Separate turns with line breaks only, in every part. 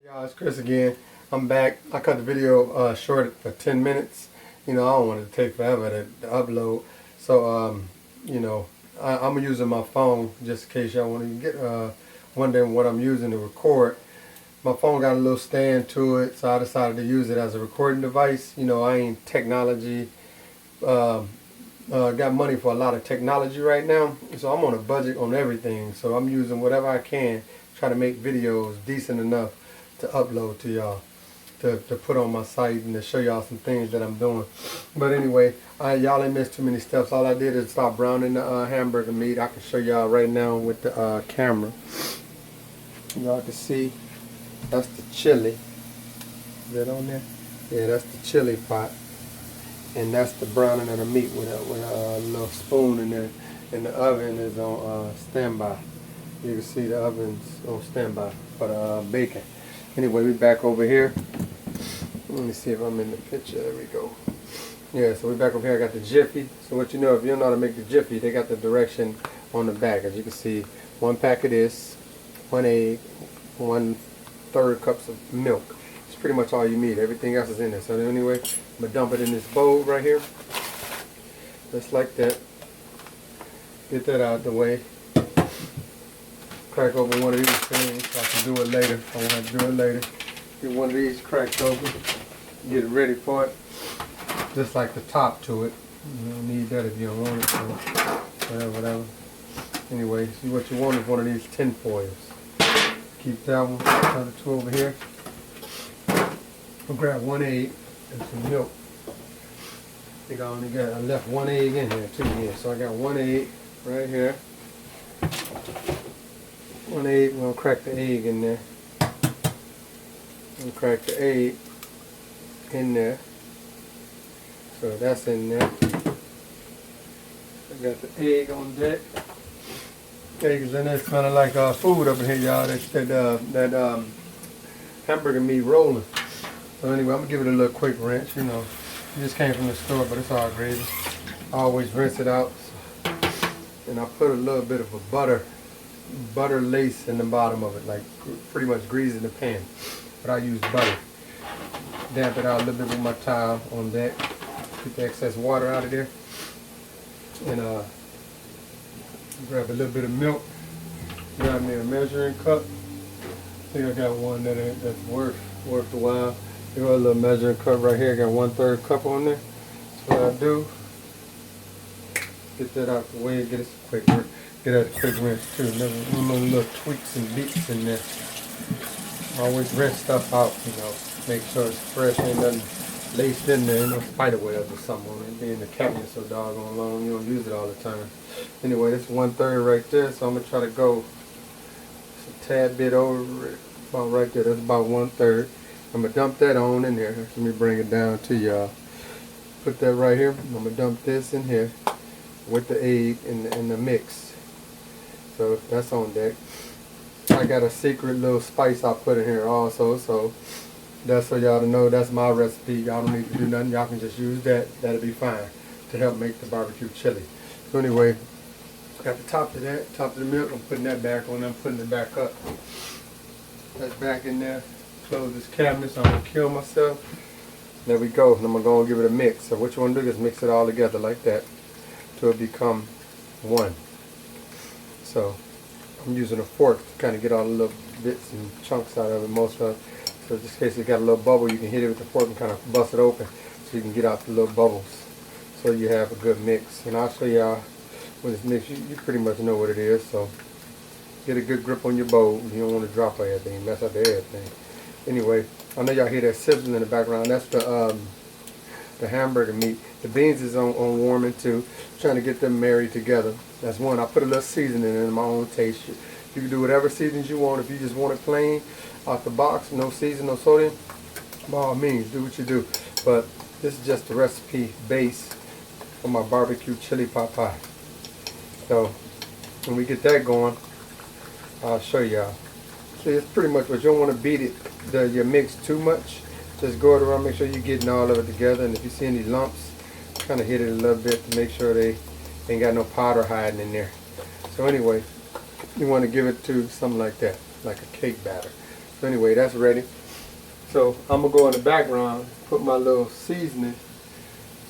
Y'all, it's Chris again. I'm back. I cut the video short for 10 minutes. I don't want it to take forever to upload. So, I'm using my phone just in case y'all want to get wondering what I'm using to record. My phone got a little stand to it, so I decided to use it as a recording device. I ain't technology. Got money for a lot of technology right now, so I'm on a budget on everything. So I'm using whatever I can, try to make videos decent enough to upload to y'all, to put on my site and to show y'all some things that I'm doing. But anyway, y'all ain't missed too many steps. All I did is start browning the hamburger meat. I can show y'all right now with the camera. Y'all can see that's the chili. Is that on there? Yeah, that's the chili pot. And that's the browning of the meat with a little spoon in there. And the oven is on standby. You can see the oven's on standby for the bacon. Anyway, we back over here. Let me see if I'm in the picture. There we go. Yeah, so we back over here. I got the Jiffy. So what you know, if you don't know how to make the Jiffy, they got the direction on the back. As you can see, 1 pack of this, 1 egg, 1/3 cups of milk. It's pretty much all you need. Everything else is in there. So anyway, I'm going to dump it in this bowl right here. Just like that. Get that out of the way. Crack open one of these things so I can do it later. I won't have to do it later. Get one of these cracked open. Get it ready for it. Just like the top to it. You don't need that if you don't want it. So whatever. Anyway, see what you want is one of these tin foils. Keep that one. Other two over here. I'll grab 1 egg and some milk. I think I left 1 egg in here too. Yeah, so I got 1 egg right here. 1 egg, we'll crack the egg in there. We'll crack the egg in there. So that's in there. I got the egg on deck. Egg is in there. It's kind of like food up in here, y'all. That hamburger meat rolling. So anyway, I'm going to give it a little quick rinse. It just came from the store, but it's all gravy. I always rinse it out. And I put a little bit of a butter lace in the bottom of it, like pretty much greasing the pan. But I use butter. Damp it out a little bit with my towel on that. Get the excess water out of there. And grab a little bit of milk. Grab me a measuring cup. I think I got one that's worth the while. I got a little measuring cup right here. I got 1/3 cup on there. That's what I do. Get that out the way. Get it quick. Get that quick rinse too. Little tweaks and beats in there. Always rinse stuff out. Make sure it's fresh. Ain't nothing laced in there. Ain't no spider webs or something on it. Being the cabinet so doggone long, you don't use it all the time. Anyway, this 1/3 right there. So I'm gonna try to go just a tad bit over it. About right there. That's about 1/3. I'm going to dump that on in there. Let me bring it down to y'all. Put that right here. I'm going to dump this in here with the egg and the mix. So that's on deck. I got a secret little spice I put in here also. So that's so y'all to know that's my recipe. Y'all don't need to do nothing. Y'all can just use that. That'll be fine to help make the barbecue chili. So anyway, got the top of that, top of the milk. I'm putting that back on. I'm putting it back up. That's back in there. Close this cabinet so I don't kill myself. There we go. And I'm going to give it a mix. So what you want to do is mix it all together like that till it become one. So I'm using a fork to kind of get all the little bits and chunks out of it, most of it. So just in case it got a little bubble, you can hit it with the fork and kind of bust it open so you can get out the little bubbles. So you have a good mix. And I'll show y'all when it's mixed. You pretty much know what it is. So get a good grip on your bowl. You don't want to drop everything, mess up everything. Anyway, I know y'all hear that sizzling in the background. That's the hamburger meat. The beans is on warming too. I'm trying to get them married together. That's one. I put a little seasoning in my own taste. You can do whatever seasonings you want. If you just want it plain, out the box, no season, no sodium, by all means, do what you do. But this is just the recipe base for my barbecue chili pot pie. So when we get that going, I'll show y'all. See, it's pretty much what you don't want to beat it, your mix too much. Just go it around, make sure you're getting all of it together. And if you see any lumps, kind of hit it a little bit to make sure they ain't got no powder hiding in there. So anyway, you want to give it to something like that, like a cake batter. So anyway, that's ready. So I'm gonna go in the background, put my little seasoning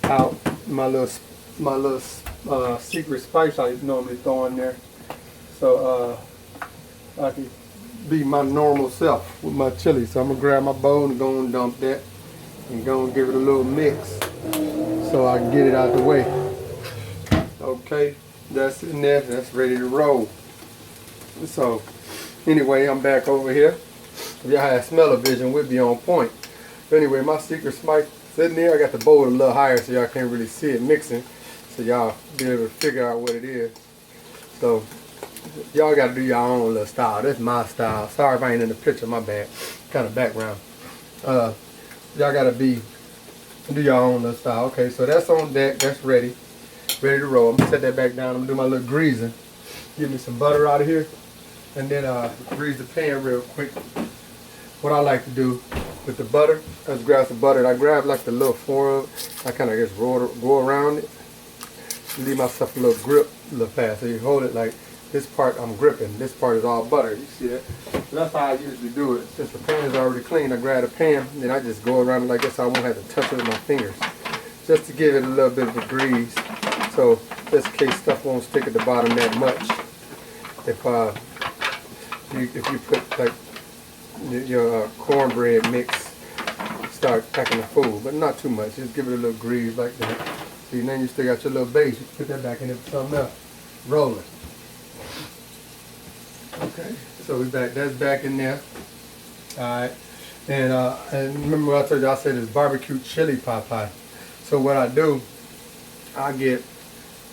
out, my little secret spice I normally throw in there. So I can be my normal self with my chili. So I'm gonna grab my bowl and go and dump that and go and give it a little mix so I can get it out the way. Okay, that's in there, that's ready to roll. So anyway, I'm back over here. If y'all had smell-o-vision, we'd be on point. But anyway, my secret spice sitting there. I got the bowl a little higher so y'all can't really see it mixing. So y'all be able to figure out what it is. So y'all got to do your own little style. That's my style. Sorry if I ain't in the picture, my bad. Kind of background. Y'all got to do your own little style. Okay, so that's on deck. That's ready. Ready to roll. I'm going to set that back down. I'm going to do my little greasing. Give me some butter out of here. And then grease the pan real quick. What I like to do with the butter, I just grab some butter. I grab like the little foil. I kind of just go around it. Leave myself a little grip a little fast. So you hold it like this part I'm gripping. This part is all butter. You see that? So that's how I usually do it. Since the pan is already clean, I grab the pan and then I just go around it like this so I won't have to touch it with my fingers. Just to give it a little bit of a grease. So just in case stuff won't stick at the bottom that much. If you put like your cornbread mix, start packing the food, but not too much. Just give it a little grease like that. See, then you still got your little base. You can put that back in there for something else. Rolling. Okay, so we back. That's back in there. All right, and remember what I told you? I said it's barbecue chili pot pie. So what I do, I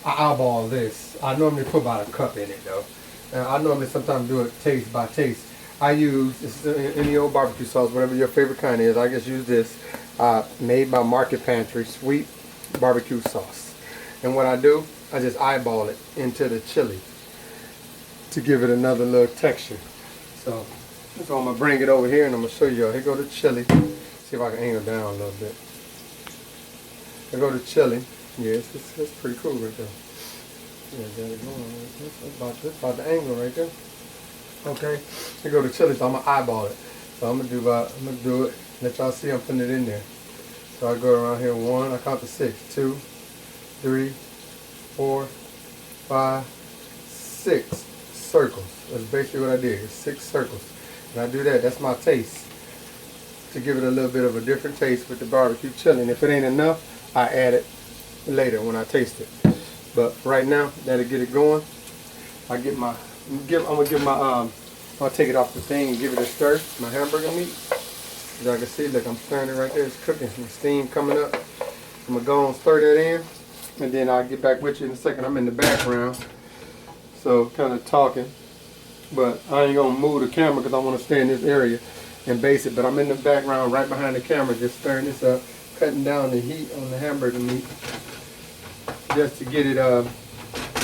eyeball this. I normally put about a cup in it though. I normally sometimes do it taste by taste. I use any old barbecue sauce, whatever your favorite kind is. I just use this made by Market Pantry sweet barbecue sauce. And what I do, I just eyeball it into the chili to give it another little texture. So I'm gonna bring it over here and I'm gonna show you. Here go the chili. See if I can angle down a little bit. Here go the chili. Yeah, it's pretty cool right there. Yeah, got it going. That's about the angle right there. Okay, here go the chili. So I'm gonna eyeball it. So I'm gonna do it. Let y'all see I'm putting it in there. So I go around here. 1, I count to 6. 2, 3, 4, 5, 6 circles. That's basically what I did. It's 6 circles. And I do that. That's my taste. To give it a little bit of a different taste with the barbecue chili. And if it ain't enough, I add it later when I taste it. But right now, that'll get it going. I'll take it off the thing and give it a stir. My hamburger meat. As y'all can see, look, I'm stirring it right there. It's cooking. Some steam coming up. I'm gonna go and stir that in, and then I'll get back with you in a second. I'm in the background, so kind of talking, but I ain't gonna move the camera because I want to stay in this area and base it. But I'm in the background, right behind the camera, just stirring this up, cutting down the heat on the hamburger meat, just to get it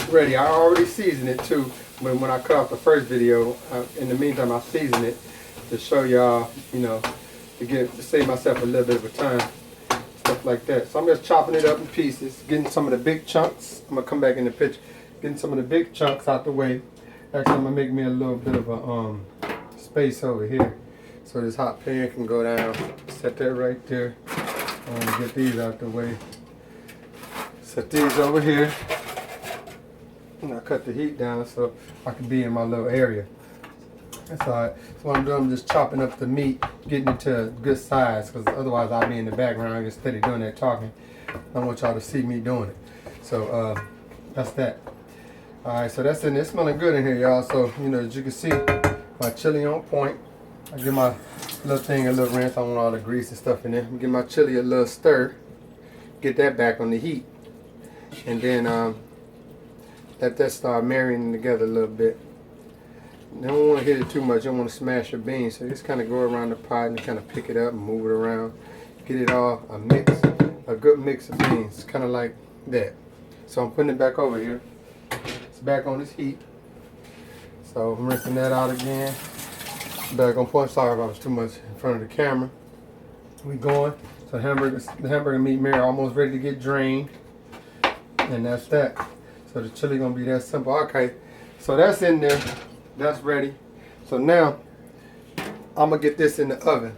ready. I already seasoned it too. When I cut off the first video, in the meantime I seasoned it to show y'all, to save myself a little bit of a time, stuff like that. So I'm just chopping it up in pieces, getting some of the big chunks. I'm gonna come back in the picture, getting some of the big chunks out the way. Actually, I'm gonna make me a little bit of a space over here, so this hot pan can go down. Set that right there. I'm gonna get these out the way. Set these over here. And I cut the heat down so I can be in my little area. That's alright. So what I'm doing, I'm just chopping up the meat, getting it to a good size, because otherwise I'll be in the background. I get steady doing that talking. I want y'all to see me doing it. So that's that. Alright, so that's in there. It's smelling good in here, y'all. So, as you can see, my chili on point. I give my little thing a little rinse. I want all the grease and stuff in there. Give my chili a little stir. Get that back on the heat. And then let that start marinating together a little bit. You don't want to hit it too much. You don't want to smash your beans. So just kind of go around the pot and kind of pick it up and move it around. Get it all a good mix of beans, kind of like that. So I'm putting it back over here. It's back on this heat. So I'm rinsing that out again. Back on point. Sorry if I was too much in front of the camera. We going. So the hamburger meat mirror almost ready to get drained. And that's that. So the chili gonna be that simple. Okay, so that's in there. That's ready. So now I'm gonna get this in the oven.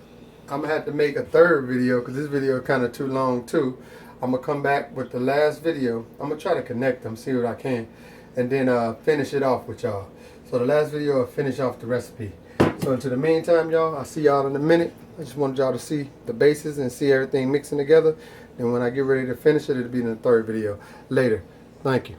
I'm gonna have to make a third video because this video is kind of too long too. I'm gonna come back with the last video. I'm gonna try to connect them, see what I can, and then finish it off with y'all. So the last video will finish off the recipe. So until the meantime, y'all, I'll see y'all in a minute. I just wanted y'all to see the bases and see everything mixing together. And when I get ready to finish it, it'll be in the third video later. Thank you.